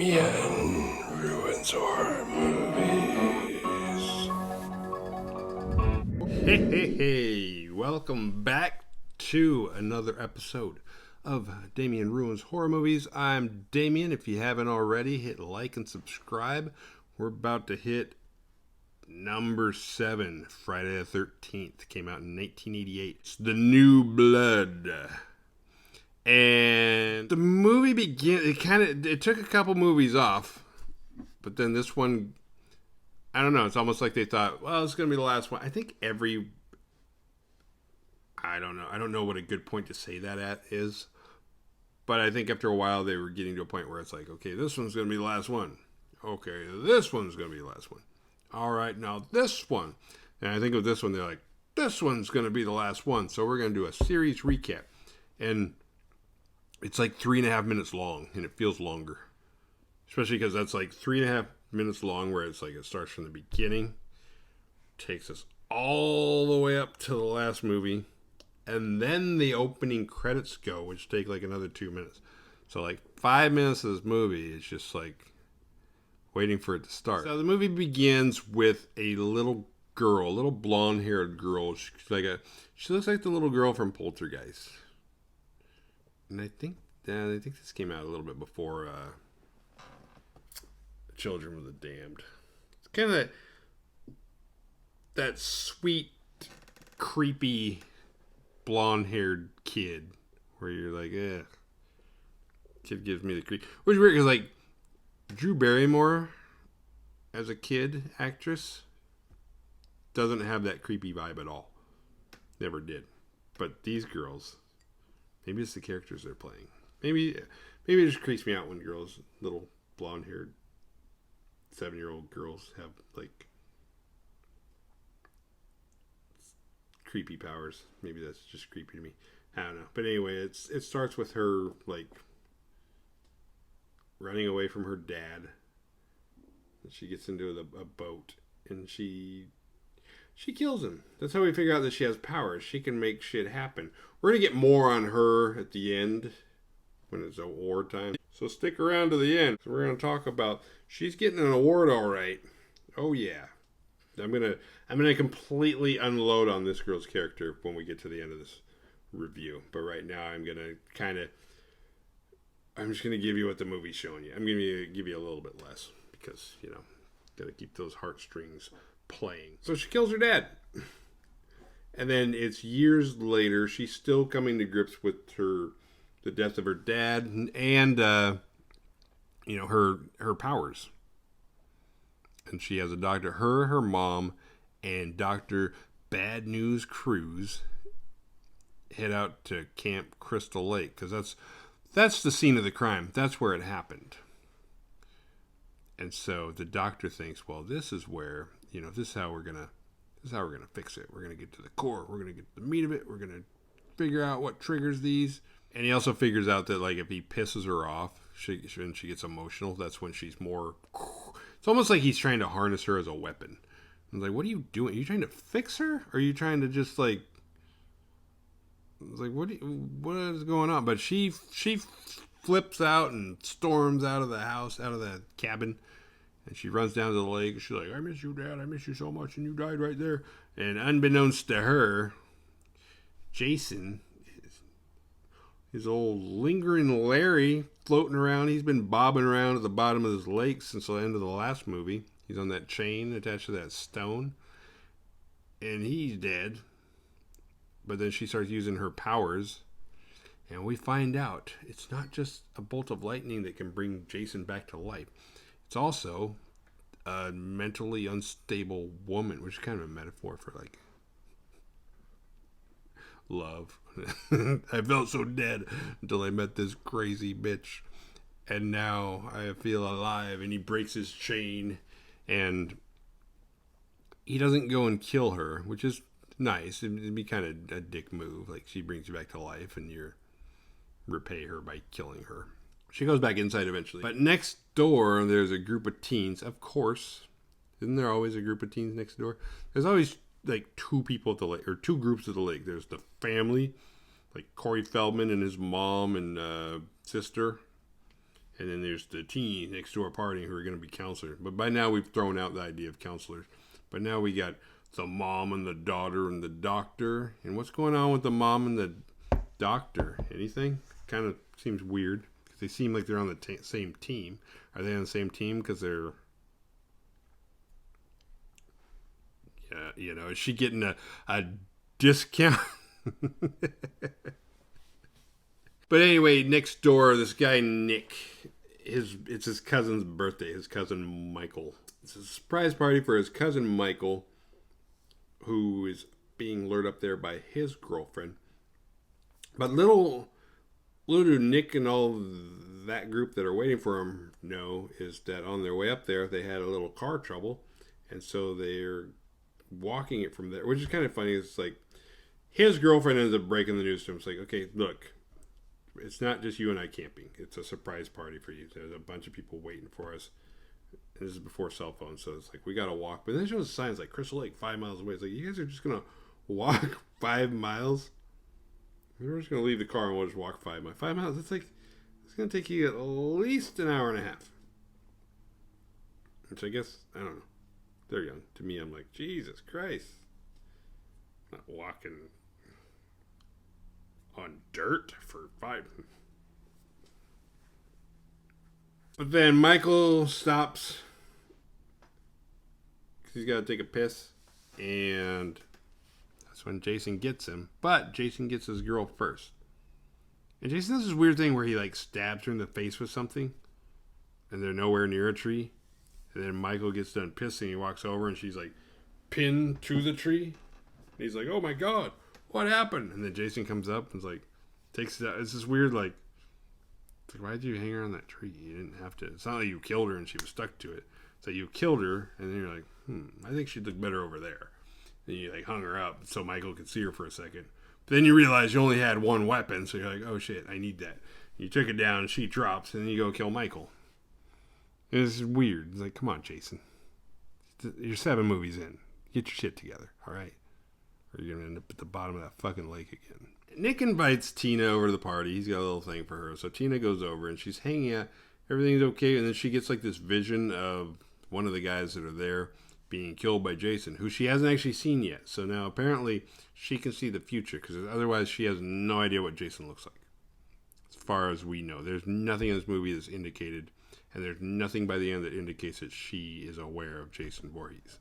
Damien ruins horror movies. Hey, welcome back to another episode of Damien Ruins Horror Movies. I'm Damien. If you haven't already, hit like and subscribe. We're about to hit number 7, Friday the 13th. Came out in 1988. It's The New Blood. And the movie it took a couple movies off, but then this one, I don't know, it's almost like they thought, well, it's going to be the last one. I think I don't know what a good point to say that at is, but I think after a while they were getting to a point where it's like, okay, this one's going to be the last one. Okay, this one's going to be the last one. All right, now this one. And I think with this one, they're like, this one's going to be the last one. So we're going to do a series recap. And it's like 3.5 minutes long, and it feels longer. Especially because that's like 3.5 minutes long, where it's like it starts from the beginning, takes us all the way up to the last movie, and then the opening credits go, which take like another 2 minutes. So like 5 minutes of this movie is just like waiting for it to start. So the movie begins with a little girl, a little blonde-haired girl. She looks like the little girl from Poltergeist. And I think this came out a little bit before Children of the Damned. It's kind of that sweet, creepy, blonde-haired kid where you're like, kid gives me the creep. Which is weird because, like, Drew Barrymore as a kid actress doesn't have that creepy vibe at all. Never did. But these girls, maybe it's the characters they're playing. Maybe it just creeps me out when girls, little blonde-haired 7-year-old girls have like creepy powers. Maybe that's just creepy to me. I don't know. But anyway, it starts with her like running away from her dad. And she gets into a boat and she kills him. That's how we figure out that she has powers. She can make shit happen. We're going to get more on her at the end when it's a war time. So stick around to the end. So we're going to talk about, she's getting an award all right. Oh yeah. I'm going to completely unload on this girl's character when we get to the end of this review. But right now I'm just going to give you what the movie's showing you. I'm going to give you a little bit less because, got to keep those heartstrings playing. So she kills her dad. And then it's years later, she's still coming to grips with the death of her dad and her powers. And she has a doctor, her mom, and Dr. Bad News Cruz head out to Camp Crystal Lake because that's the scene of the crime. That's where it happened. And so the doctor thinks, well, this is where, this is how we're gonna fix it. We're gonna get to the core. We're gonna get to the meat of it. We're gonna figure out what triggers these. And he also figures out that like if he pisses her off, she gets emotional. That's when she's more. It's almost like he's trying to harness her as a weapon. I'm like, what are you doing? Are you trying to fix her? Or are you trying to just like? It's like what is going on? But she flips out and storms out of the house, out of the cabin. And she runs down to the lake. She's like, I miss you, Dad. I miss you so much. And you died right there. And unbeknownst to her, Jason, his old lingering Larry, floating around. He's been bobbing around at the bottom of this lake since the end of the last movie. He's on that chain attached to that stone. And he's dead. But then she starts using her powers. And we find out it's not just a bolt of lightning that can bring Jason back to life. It's also a mentally unstable woman, which is kind of a metaphor for like love. I felt so dead until I met this crazy bitch. And now I feel alive. And he breaks his chain. And he doesn't go and kill her, which is nice. It'd be kind of a dick move. Like she brings you back to life and you're repay her by killing her. She goes back inside eventually. But next door, there's a group of teens. Of course. Isn't there always a group of teens next door? There's always like two people at the lake, or two groups at the lake. There's the family, like Corey Feldman and his mom and sister. And then there's the teen next door partying who are going to be counselors. But by now we've thrown out the idea of counselors. But now we got the mom and the daughter and the doctor. And what's going on with the mom and the doctor? Anything? Kind of seems weird. Because they seem like they're on the same team. Are they on the same team because they're... Yeah, is she getting a discount? But anyway, next door, this guy Nick, it's his cousin's birthday. His cousin Michael. It's a surprise party for his cousin Michael, who is being lured up there by his girlfriend. But little do Nick and all that group that are waiting for him know is that on their way up there, they had a little car trouble, and so they're walking it from there, which is kind of funny. It's like his girlfriend ends up breaking the news to him. It's like, okay, look. It's not just you and I camping. It's a surprise party for you. There's a bunch of people waiting for us. And this is before cell phones, so it's like, we got to walk. But then it shows signs like Crystal Lake, 5 miles away. It's like, you guys are just going to walk 5 miles? We're just going to leave the car and we'll just walk 5 miles. 5 miles, it's like, it's going to take you at least an hour and a half. Which I guess, I don't know. They're young. To me, I'm like, Jesus Christ. I'm not walking on dirt for 5. But then Michael stops because he's got to take a piss, and that's when Jason gets him. But Jason gets his girl first, and Jason does this weird thing where he like stabs her in the face with something, and they're nowhere near a tree. And then Michael gets done pissing. He walks over, and she's like pinned to the tree. And he's like, "Oh my God, what happened?" And then Jason comes up and is like, takes it out. It's this weird, like, why did you hang her on that tree? You didn't have to. It's not like you killed her and she was stuck to it. So you killed her, and then you're like, I think she'd look better over there. And you, like, hung her up so Michael could see her for a second. But then you realize you only had one weapon, so you're like, oh shit, I need that. You took it down, she drops, and then you go kill Michael. And it's weird. It's like, come on, Jason. You're 7 movies in. Get your shit together, all right? Or you're going to end up at the bottom of that fucking lake again. Nick invites Tina over to the party. He's got a little thing for her. So Tina goes over and she's hanging out. Everything's okay. And then she gets like this vision of one of the guys that are there being killed by Jason, who she hasn't actually seen yet. So now apparently she can see the future because otherwise she has no idea what Jason looks like. As far as we know, there's nothing in this movie that's indicated. And there's nothing by the end that indicates that she is aware of Jason Voorhees.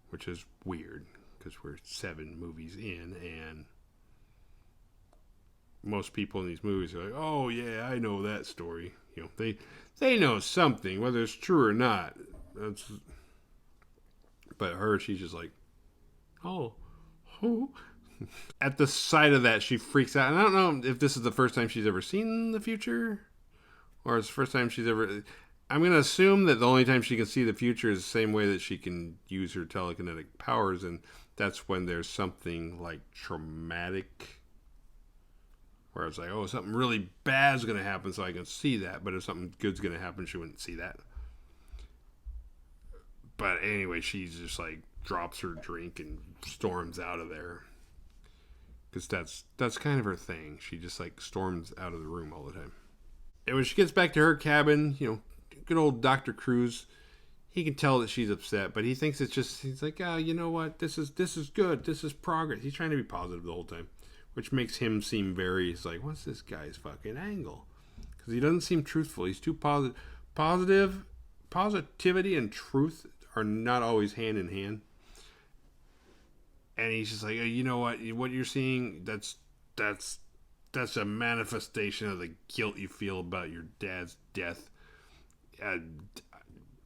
Which is weird because we're 7 movies in and most people in these movies are like, oh yeah, I know that story. You know, they know something, whether it's true or not. But her, she's just like, oh. At the sight of that, she freaks out. And I don't know if this is the first time she's ever seen the future, or it's the first time she's ever. I'm going to assume that the only time she can see the future is the same way that she can use her telekinetic powers, and that's when there's something like traumatic. Where it's like, oh, something really bad's going to happen so I can see that. But if something good's going to happen, she wouldn't see that. But anyway, she's just like, drops her drink and storms out of there. Because that's kind of her thing. She just like storms out of the room all the time. And when she gets back to her cabin, you know, good old Dr. Cruz, he can tell that she's upset. But he thinks it's just, he's like, oh, you know what? This is good. This is progress. He's trying to be positive the whole time. Which makes him seem very, he's like, what's this guy's fucking angle? Because he doesn't seem truthful. He's too positive. Positivity and truth are not always hand in hand. And he's just like, oh, you know what you're seeing, that's a manifestation of the guilt you feel about your dad's death.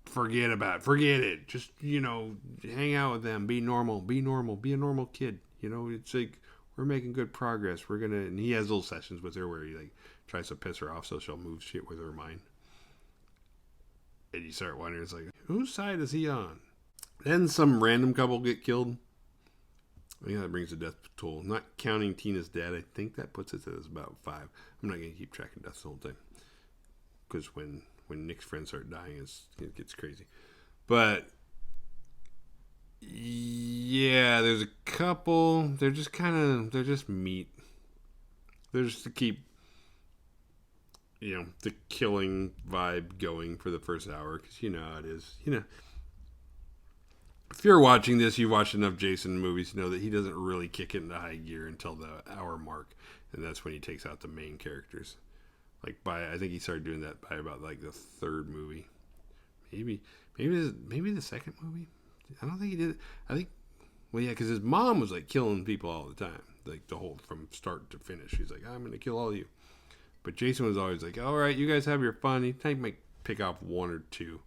Forget it. Just, you know, hang out with them. Be normal. Be a normal kid. You know, it's like, we're making good progress. And he has little sessions with her where he like tries to piss her off so she'll move shit with her mind. And you start wondering, it's like, whose side is he on? Then some random couple get killed. I think that brings the death toll. Not counting Tina's dad, I think that puts it at about 5. I'm not going to keep track of deaths the whole time. Because when Nick's friends start dying, it gets crazy. But yeah, there's a couple. They're just meat. They're just to keep the killing vibe going for the first hour, because you know how it is. If you're watching this, you've watched enough Jason movies to know that he doesn't really kick it into high gear until the hour mark, and that's when he takes out the main characters. I think he started doing that by about like the third movie, maybe the second movie. I don't think he did it. I think, well, yeah, because his mom was like killing people all the time, like the whole from start to finish. She's like, I'm gonna kill all of you. But Jason was always like, all right, you guys have your fun. He might pick off one or two.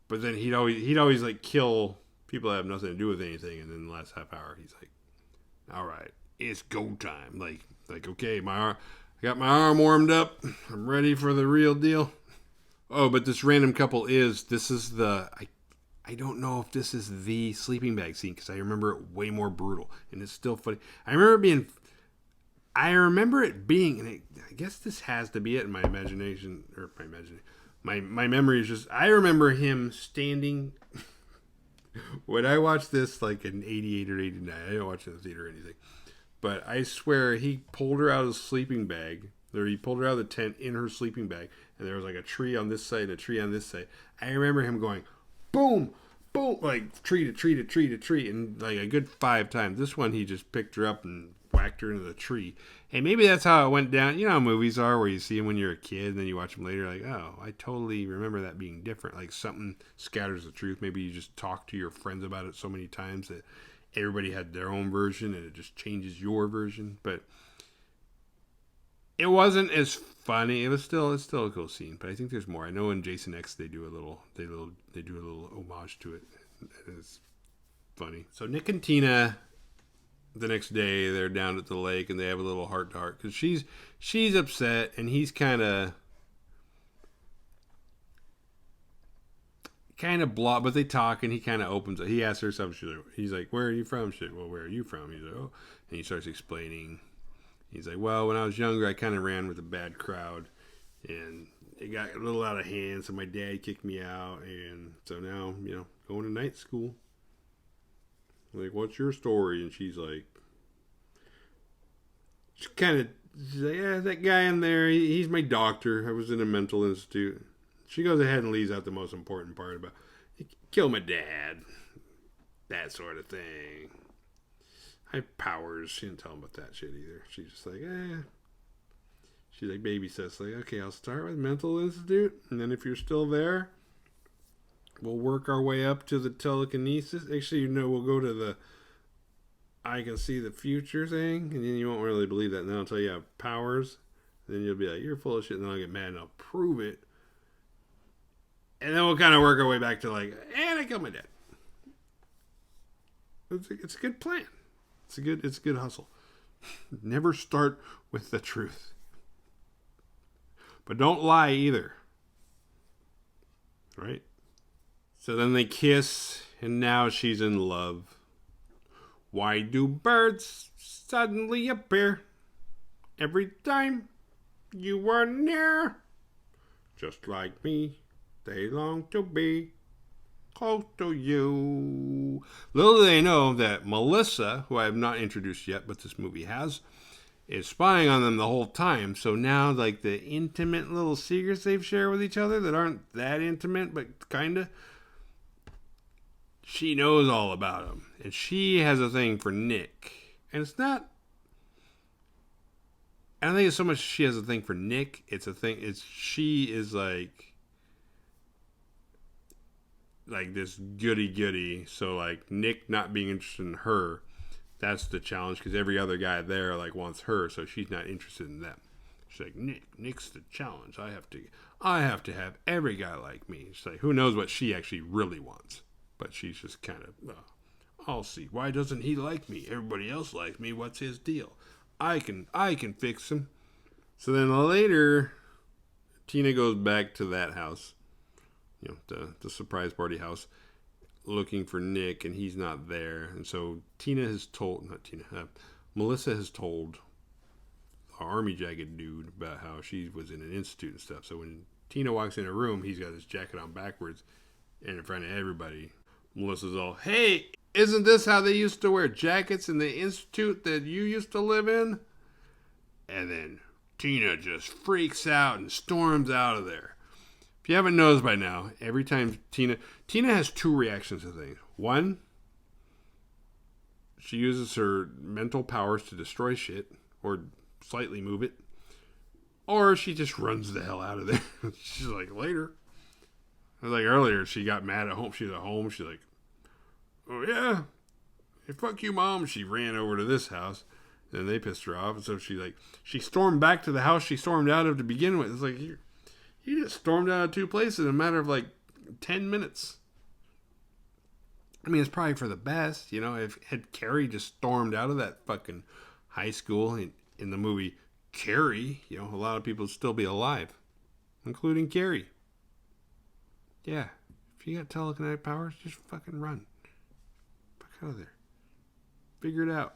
But then he'd always like kill people that have nothing to do with anything. And then the last half hour, he's like, all right, it's go time. Like okay, I got my arm warmed up. I'm ready for the real deal. Oh, but this random couple I don't know if this is the sleeping bag scene, because I remember it way more brutal. And it's still funny. I remember it being, and I guess this has to be it in my imagination, or my memory is just, I remember him standing, when I watched this like in 88 or 89, I didn't watch it in the theater or anything, but I swear he pulled her out of the sleeping bag, or he pulled her out of the tent in her sleeping bag, and there was like a tree on this side and a tree on this side. I remember him going, boom, boom, like tree to tree to tree to tree, and like a good 5 times. This one, he just picked her up and whacked her into the tree. And maybe that's how it went down. You know how movies are, where you see them when you're a kid and then you watch them later, like, oh, I totally remember that being different. Like something scatters the truth. Maybe you just talk to your friends about it so many times that everybody had their own version and it just changes your version. But it wasn't as funny. It's still a cool scene, but I think there's more. I know in Jason X they do a little homage to it. It's funny. So Nick and Tina, the next day, they're down at the lake and they have a little heart to heart, because she's upset and he's kind of blah, but they talk and he kind of opens it. He asks her something. He's like, where are you from? She's like, well, where are you from? He's like, oh, and he starts explaining. He's like, well, when I was younger, I kind of ran with a bad crowd and it got a little out of hand, so my dad kicked me out, and so now, going to night school. Like, what's your story? And she's like, she's like, yeah, that guy in there, he's my doctor. I was in a mental institute. She goes ahead and leaves out the most important part about, he killed my dad. That sort of thing. I have powers. She didn't tell him about that shit either. She's just like, She's like, baby says, like, okay, I'll start with mental institute, and then if you're still there, we'll work our way up to the telekinesis. Actually, we'll go to the I can see the future thing, and then you won't really believe that. And then I'll tell you have powers. Then you'll be like, you're full of shit. And then I'll get mad and I'll prove it. And then we'll kind of work our way back to like, and I killed my dad. It's a good plan. It's a good hustle. Never start with the truth. But don't lie either. Right? So then they kiss, and now she's in love. Why do birds suddenly appear every time you are near? Just like me, they long to be close to you. Little do they know that Melissa, who I have not introduced yet, but this movie has, is spying on them the whole time. So now, like, the intimate little secrets they've shared with each other that aren't that intimate, but kind of, she knows all about them. And she has a thing for Nick. And it's not, I don't think it's so much she has a thing for Nick. She is like this goody. So like Nick not being interested in her, that's the challenge, because every other guy there like wants her, so she's not interested in them. She's like, Nick's the challenge. I have to have every guy like me. She's like, who knows what she actually really wants. But she's just kind of, I'll see. Why doesn't he like me? Everybody else likes me. What's his deal? I can fix him. So then later, Tina goes back to that house, the surprise party house, looking for Nick, and he's not there. And so Melissa has told the Army Jacket dude about how she was in an institute and stuff. So when Tina walks in her room, he's got his jacket on backwards, and in front of everybody, Melissa's all, hey, isn't this how they used to wear jackets in the institute that you used to live in? And then Tina just freaks out and storms out of there. If you haven't noticed by now, every time Tina has two reactions to things. One, she uses her mental powers to destroy shit or slightly move it. Or she just runs the hell out of there. She's like, later. Like earlier, she got mad at home. She's at home. She's like, oh yeah, hey, fuck you, mom. She ran over to this house. And they pissed her off. And so she stormed back to the house she stormed out of to begin with. It's like, you just stormed out of two places in a matter of like 10 minutes. I mean, it's probably for the best. You know, if had Carrie just stormed out of that fucking high school in the movie Carrie, you know, a lot of people would still be alive, including Carrie. Yeah, if you got telekinetic powers, just fucking run. Fuck out of there. Figure it out.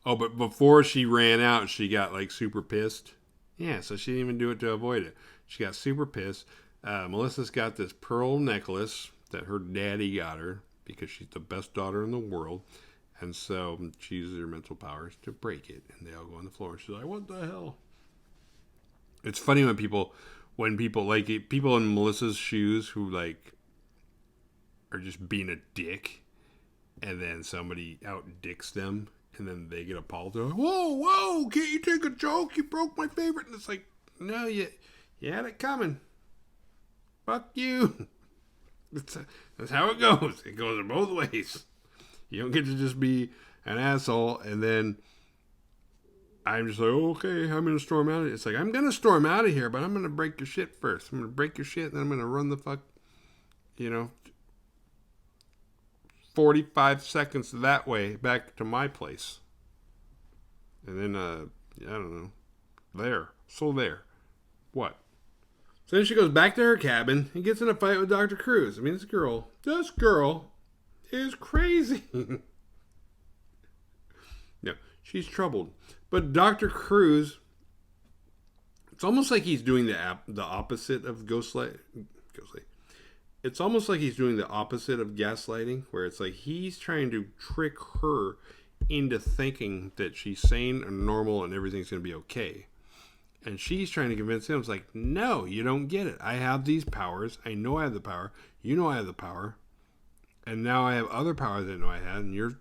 Oh, but before she ran out, she got like super pissed. Yeah, so she didn't even do it to avoid it. She got super pissed. Melissa's got this pearl necklace that her daddy got her because she's the best daughter in the world. And so she uses her mental powers to break it. And they all go on the floor. She's like, what the hell? It's funny when people like people in Melissa's shoes who like are just being a dick. And then somebody out dicks them. And then they get appalled. They're like, whoa, can't you take a joke? You broke my favorite. And it's like, no, you had it coming. Fuck you. That's how it goes. It goes in both ways. You don't get to just be an asshole and then I'm just like, okay, I'm going to storm out of it. It's like, I'm going to storm out of here, but I'm going to break your shit first. I'm going to break your shit and then I'm going to run the fuck, 45 seconds that way back to my place. And then, I don't know. There. What? So then she goes back to her cabin and gets in a fight with Dr. Cruz. I mean, this girl is crazy. No, she's troubled. But Dr. Cruz, it's almost like he's doing the opposite of ghostlight. It's almost like he's doing the opposite of gaslighting, where it's like he's trying to trick her into thinking that she's sane and normal and everything's going to be okay. And she's trying to convince him, it's like, no, you don't get it. I have these powers. I know I have the power. You know I have the power. And now I have other powers that I know I have, and you're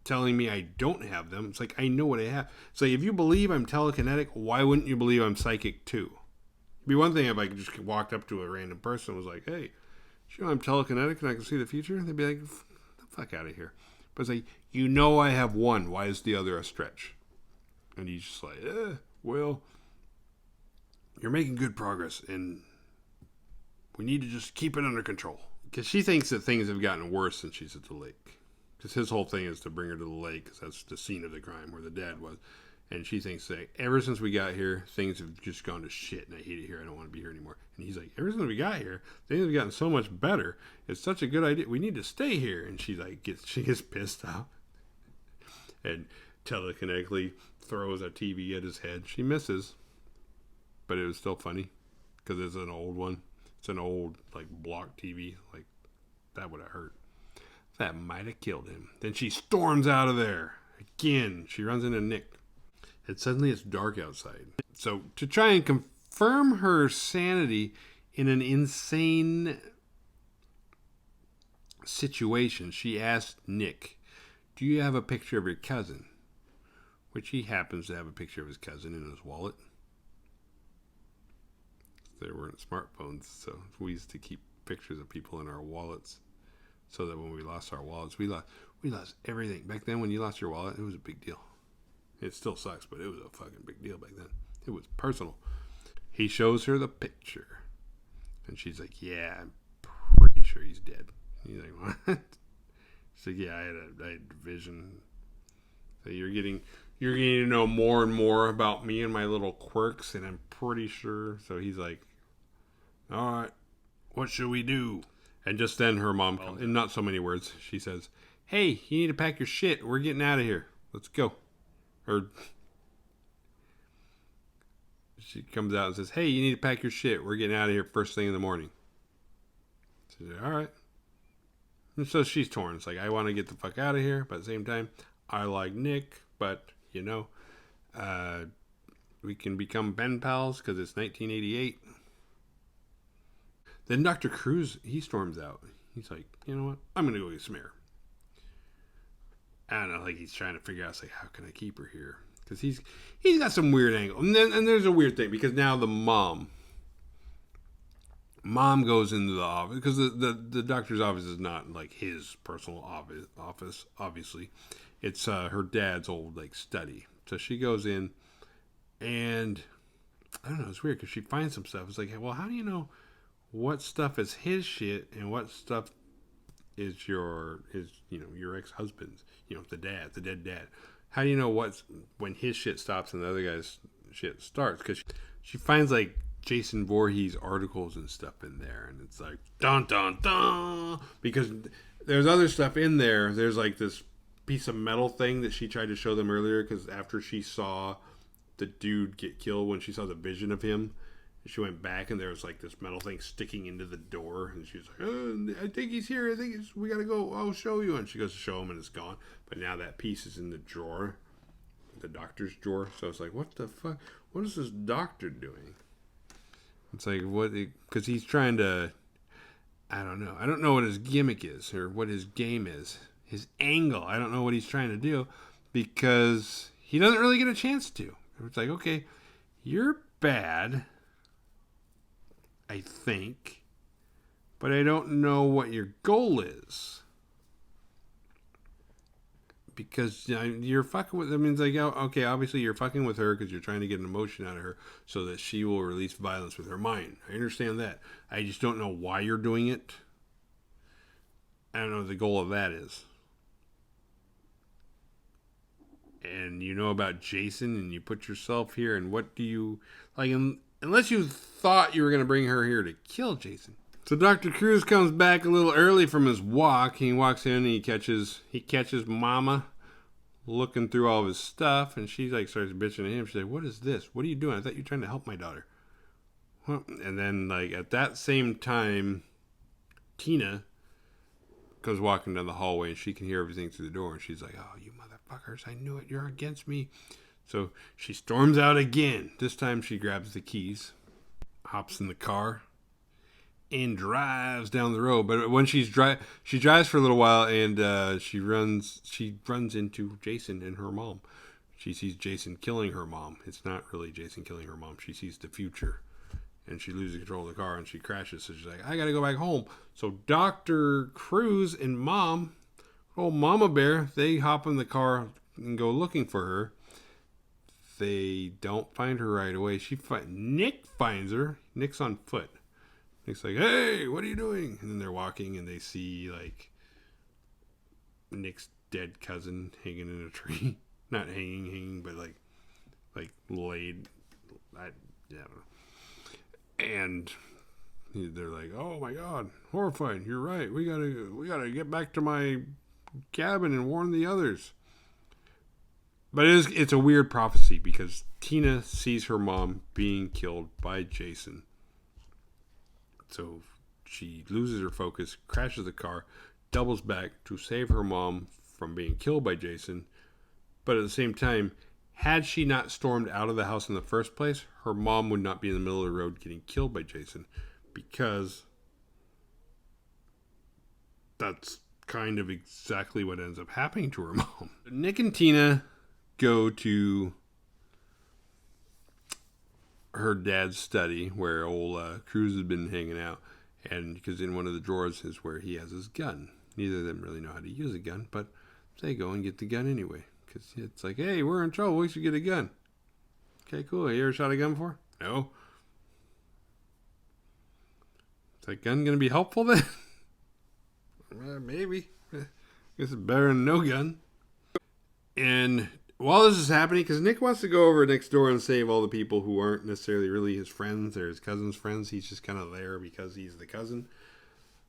telling me I don't have them. It's like, I know what I have. So if you believe I'm telekinetic, why wouldn't you believe I'm psychic too? It'd be one thing if I just walked up to a random person and was like, hey, you know I'm telekinetic and I can see the future? They'd be like, the fuck out of here. But it's like, you know I have one. Why is the other a stretch? And he's just like, well, you're making good progress and we need to just keep it under control. Because she thinks that things have gotten worse since she's at the lake. Because his whole thing is to bring her to the lake because that's the scene of the crime where the dad was. And she thinks that ever since we got here, things have just gone to shit and I hate it here. I don't want to be here anymore. And he's like, ever since we got here, things have gotten so much better. It's such a good idea. We need to stay here. And she gets pissed off and telekinetically throws a TV at his head. She misses, but it was still funny because it's an old one. It's an old like block TV. Like that would have hurt. That might have killed him. Then she storms out of there again. She runs into Nick. And suddenly it's dark outside. So to try and confirm her sanity in an insane situation, she asked Nick, do you have a picture of your cousin? Which he happens to have a picture of his cousin in his wallet. There weren't smartphones, so we used to keep pictures of people in our wallets so that when we lost our wallets, we lost everything. Back then, when you lost your wallet, it was a big deal. It still sucks, but it was a fucking big deal back then. It was personal. He shows her the picture. And she's like, yeah, I'm pretty sure he's dead. He's like, what? She's like, yeah, I had a vision. So you're getting to know more and more about me and my little quirks, and I'm pretty sure. So he's like, all right, what should we do? And just then her mom comes, in not so many words, she says, hey, you need to pack your shit. We're getting out of here. Let's go. Or she comes out and says, hey, you need to pack your shit. We're getting out of here first thing in the morning. She's like, all right. And so she's torn. It's like, I want to get the fuck out of here. But at the same time, I like Nick. But, We can become pen pals because it's 1988. Then Dr. Cruz, he storms out. He's like, you know what? I'm going to go get some air. I don't know, like he's trying to figure out, it's like, how can I keep her here? Because he's got some weird angle. And there's a weird thing, because now the mom goes into the office, because the doctor's office is not like his personal office, obviously. It's her dad's old like study. So she goes in, and I don't know, it's weird because she finds some stuff. It's like, well, how do you know what stuff is his shit and what stuff is your ex-husband's, the dead dad? How do you know when his shit stops and the other guy's shit starts? Because she finds like Jason Voorhees articles and stuff in there, and it's like dun dun dun, because there's other stuff in there. There's like this piece of metal thing that she tried to show them earlier, because after she saw the dude get killed, when she saw the vision of him, she went back and there was like this metal thing sticking into the door, and she's like, I think he's here, we gotta go, I'll show you. And she goes to show him, and it's gone. But now that piece is in the drawer, the doctor's drawer. So it's like, what the fuck, what is this doctor doing? It's like, what? Because he's trying to, I don't know what his gimmick is or what his game is, his angle. I don't know what he's trying to do, because he doesn't really get a chance to. It's like, okay, you're bad, I think, but I don't know what your goal is. Because you're fucking with, I mean, it's like, okay, obviously you're fucking with her because you're trying to get an emotion out of her so that she will release violence with her mind. I understand that. I just don't know why you're doing it. I don't know what the goal of that is. And you know about Jason, and you put yourself here, and what do you, like, unless you thought you were going to bring her here to kill Jason. So Dr. Cruz comes back a little early from his walk. He walks in and he catches Mama looking through all of his stuff, and she like starts bitching at him. She's like, "What is this? What are you doing? I thought you were trying to help my daughter." And then like at that same time, Tina goes walking down the hallway, and she can hear everything through the door, and she's like, "Oh, you motherfuckers, I knew it. You're against me." So she storms out again. This time she grabs the keys, hops in the car, and drives down the road. But when she drives for a little while, and she runs into Jason and her mom. She sees Jason killing her mom. It's not really Jason killing her mom. She sees the future, and she loses control of the car and she crashes. So she's like, I gotta go back home. So Dr. Cruz and mom, old Mama Bear, they hop in the car and go looking for her. They don't find her right away. Nick finds her. Nick's on foot. Nick's like, "Hey, what are you doing?" And then they're walking, and they see like Nick's dead cousin hanging in a tree. Not hanging, but like laid. I don't know. And they're like, "Oh my God, horrified! You're right. We gotta get back to my cabin and warn the others." But it's a weird prophecy, because Tina sees her mom being killed by Jason. So she loses her focus, crashes the car, doubles back to save her mom from being killed by Jason. But at the same time, had she not stormed out of the house in the first place, her mom would not be in the middle of the road getting killed by Jason, because that's kind of exactly what ends up happening to her mom. Nick and Tina go to her dad's study where old Cruz has been hanging out, and because in one of the drawers is where he has his gun. Neither of them really know how to use a gun, but they go and get the gun anyway, because it's like, hey, we're in trouble, we should get a gun. Okay, cool. You ever shot a gun before? No. Is that gun gonna be helpful then? Maybe. I guess it's better than no gun. And while this is happening, because Nick wants to go over next door and save all the people who aren't necessarily really his friends or his cousin's friends. He's just kind of there because he's the cousin.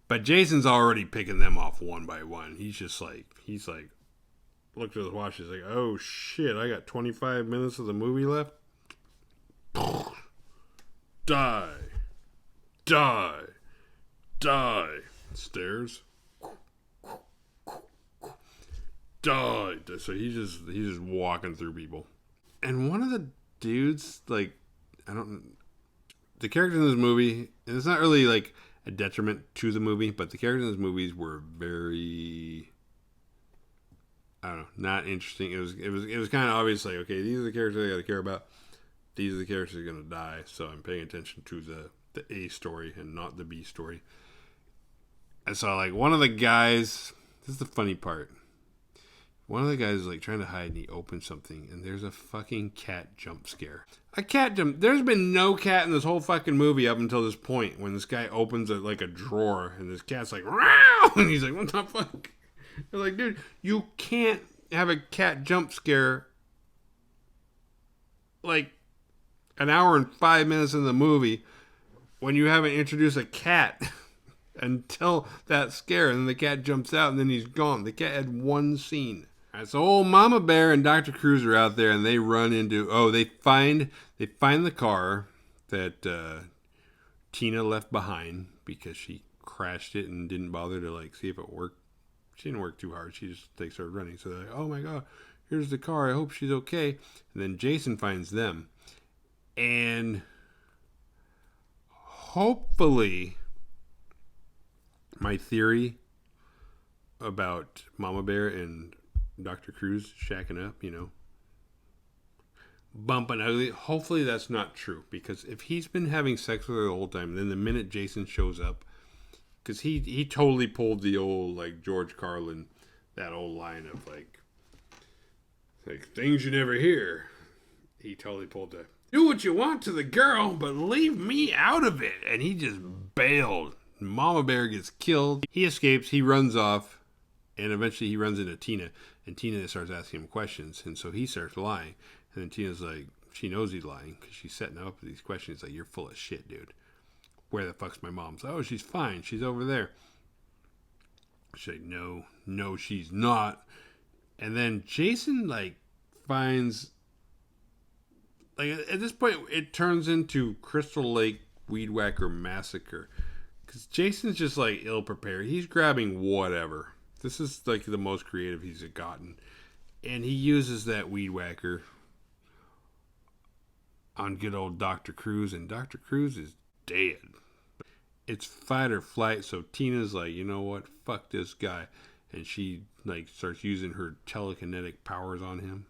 But Jason's already picking them off one by one. He's like, looked at his watch. He's like, oh shit, I got 25 minutes of the movie left. Die. Die. Die. Stairs. Die. So he's just walking through people. And one of the dudes. Like, I don't. The characters in this movie, and it's not really like a detriment to the movie, but the characters in this movies were very, I don't know, not interesting. It was kind of obvious. Like, okay, these are the characters I got to care about. These are the characters that are going to die. So I'm paying attention to the A story and not the B story. And so, like, one of the guys. This is the funny part. One of the guys is like trying to hide and he opens something and there's a fucking cat jump scare. A cat jump. There's been no cat in this whole fucking movie up until this point when this guy opens like a drawer and this cat's like, "Row!" And he's like, what the fuck? They're like, dude, you can't have a cat jump scare like an hour and 5 minutes in the movie when you haven't introduced a cat until that scare and then the cat jumps out and then he's gone. The cat had one scene. Right, so old Mama Bear and Dr. Cruz are out there and they run into they find the car that Tina left behind because she crashed it and didn't bother to like see if it worked. She didn't work too hard. She just started running. So they're like, oh my god, here's the car. I hope she's okay. And then Jason finds them. And hopefully my theory about Mama Bear and Dr. Cruz shacking up, bumping ugly. Hopefully that's not true because if he's been having sex with her the whole time, then the minute Jason shows up, because he totally pulled the old like George Carlin, that old line of like things you never hear. He totally pulled the do what you want to the girl, but leave me out of it, and he just bailed. Mama Bear gets killed. He escapes. He runs off. And eventually he runs into Tina. And Tina starts asking him questions. And so he starts lying. And then Tina's like, she knows he's lying because she's setting up these questions. Like, you're full of shit, dude. Where the fuck's my mom? So, oh, she's fine. She's over there. She's like, no, she's not. And then Jason, like, finds... Like, at this point, it turns into Crystal Lake Weed Whacker Massacre. Because Jason's just, like, ill-prepared. He's grabbing whatever. This is like the most creative he's gotten. And he uses that weed whacker on good old Dr. Cruz. And Dr. Cruz is dead. It's fight or flight. So Tina's like, you know what? Fuck this guy. And she like starts using her telekinetic powers on him.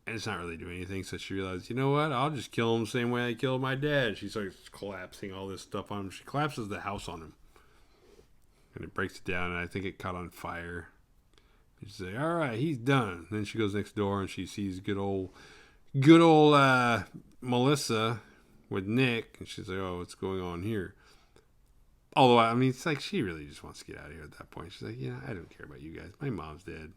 And it's not really doing anything. So she realizes, you know what? I'll just kill him the same way I killed my dad. She starts collapsing all this stuff on him. She collapses the house on him. And it breaks it down, and I think it caught on fire. And she's like, all right, he's done. And then she goes next door, and she sees good old Melissa with Nick. And she's like, oh, what's going on here? Although, I mean, it's like she really just wants to get out of here at that point. She's like, I don't care about you guys. My mom's dead.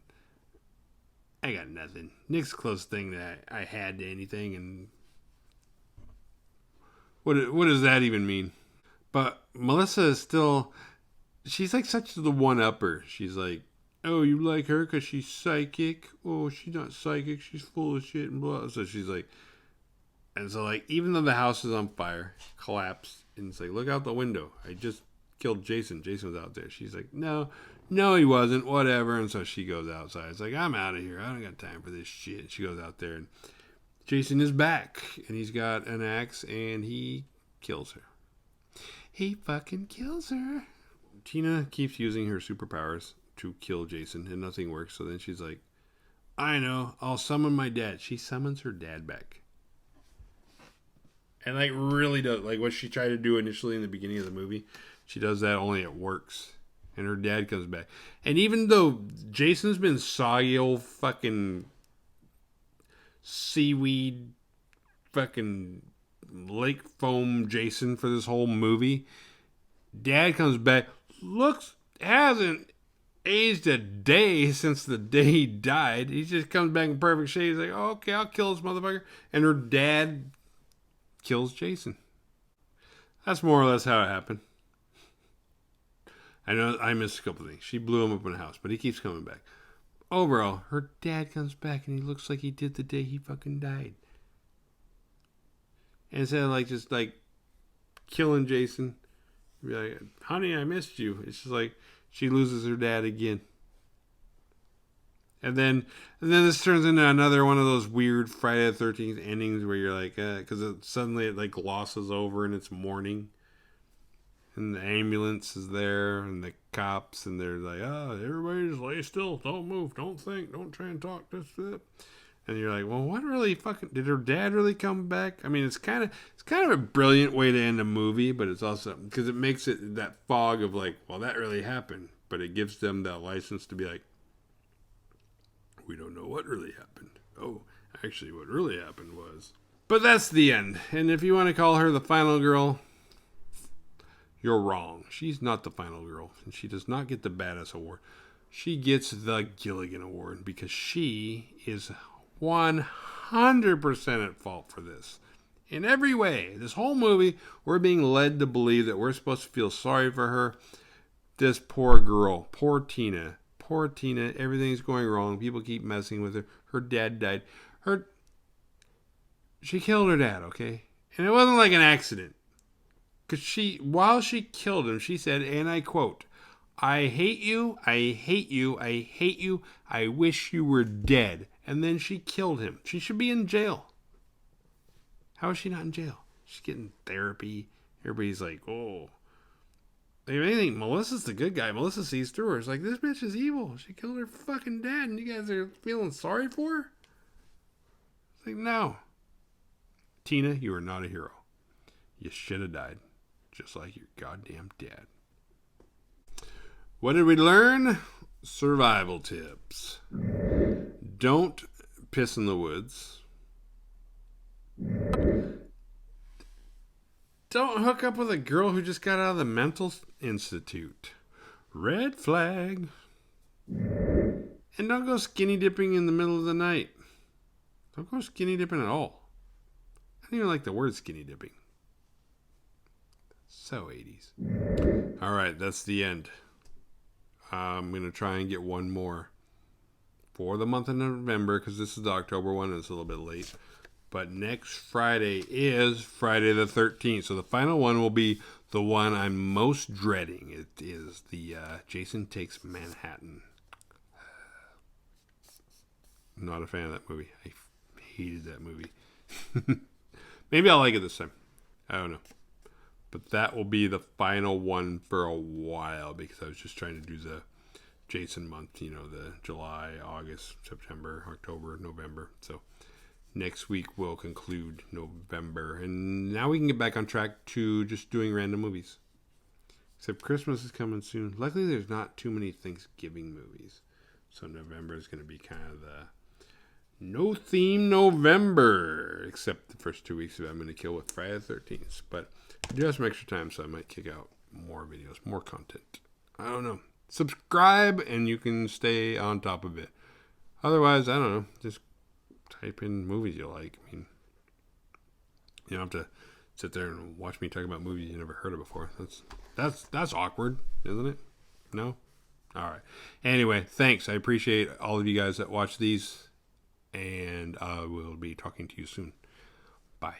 I got nothing. Nick's the closest thing that I had to anything, and what does that even mean? But Melissa is still... She's like such the one-upper. She's like, oh, you like her because she's psychic? Oh, she's not psychic. She's full of shit and blah. So she's like, and so like, even though the house is on fire, collapsed, and it's like, look out the window. I just killed Jason. Jason was out there. She's like, no, he wasn't. Whatever. And so she goes outside. It's like, I'm out of here. I don't got time for this shit. And she goes out there, and Jason is back, and he's got an axe, and he kills her. He fucking kills her. Tina keeps using her superpowers to kill Jason, and nothing works. So then she's like, I know, I'll summon my dad. She summons her dad back. And like really does, like what she tried to do initially in the beginning of the movie, she does that, only it works. And her dad comes back. And even though Jason's been soggy old fucking seaweed fucking lake foam Jason for this whole movie, dad comes back, hasn't aged a day since the day he died. He just comes back in perfect shape. He's like, oh, okay, I'll kill this motherfucker. And her dad kills Jason. That's more or less how it happened. I know I missed a couple things. She blew him up in the house, but he keeps coming back. Overall, her dad comes back and he looks like he did the day he fucking died. And instead of like just like killing Jason, be like, honey, I missed you. It's just like she loses her dad again. And then this turns into another one of those weird Friday the 13th endings where you're like, because suddenly it like glosses over and it's morning. And the ambulance is there and the cops and they're like, oh, everybody just lay still. Don't move. Don't think. Don't try and talk. This, that. And you're like, well, what really fucking, did her dad really come back? I mean, it's kind of a brilliant way to end a movie, but it's also, because it makes it that fog of like, well, that really happened. But it gives them that license to be like, we don't know what really happened. Oh, actually, what really happened was. But that's the end. And if you want to call her the final girl, you're wrong. She's not the final girl. And she does not get the Badass Award. She gets the Gilligan Award because she is 100% at fault for this. In every way. This whole movie, we're being led to believe that we're supposed to feel sorry for her. This poor girl. Poor Tina. Poor Tina. Everything's going wrong. People keep messing with her. Her dad died. She killed her dad, okay? And it wasn't like an accident. Because while she killed him, she said, and I quote, I hate you, I hate you, I hate you, I wish you were dead. And then she killed him. She should be in jail. How is she not in jail? She's getting therapy. Everybody's like, oh. If anything, Melissa's the good guy. Melissa sees through her. It's like, this bitch is evil. She killed her fucking dad, and you guys are feeling sorry for her? It's like, no. Tina, you are not a hero. You should have died. Just like your goddamn dad. What did we learn? Survival tips. Don't piss in the woods. Don't hook up with a girl who just got out of the mental institute. Red flag. And don't go skinny dipping in the middle of the night. Don't go skinny dipping at all. I don't even like the word skinny dipping. So 80s. Alright, that's the end. I'm going to try and get one more for the month of November because this is the October one and it's a little bit late. But next Friday is Friday the 13th. So the final one will be the one I'm most dreading. It is the Jason Takes Manhattan. I'm not a fan of that movie. I hated that movie. Maybe I'll like it this time. I don't know. But that will be the final one for a while because I was just trying to do the Jason month. You know, the July, August, September, October, November. So next week we'll conclude November. And now we can get back on track to just doing random movies. Except Christmas is coming soon. Luckily there's not too many Thanksgiving movies. So November is going to be kind of the no theme November. Except the first 2 weeks of I'm going to kill with Friday the 13th. But I do have some extra time so I might kick out more videos, more content. I don't know. Subscribe and you can stay on top of it. Otherwise, I don't know. Just type in movies you like. I mean, you don't have to sit there and watch me talk about movies you never heard of before. That's awkward, isn't it? No? All right. Anyway, thanks. I appreciate all of you guys that watch these. And I will be talking to you soon. Bye.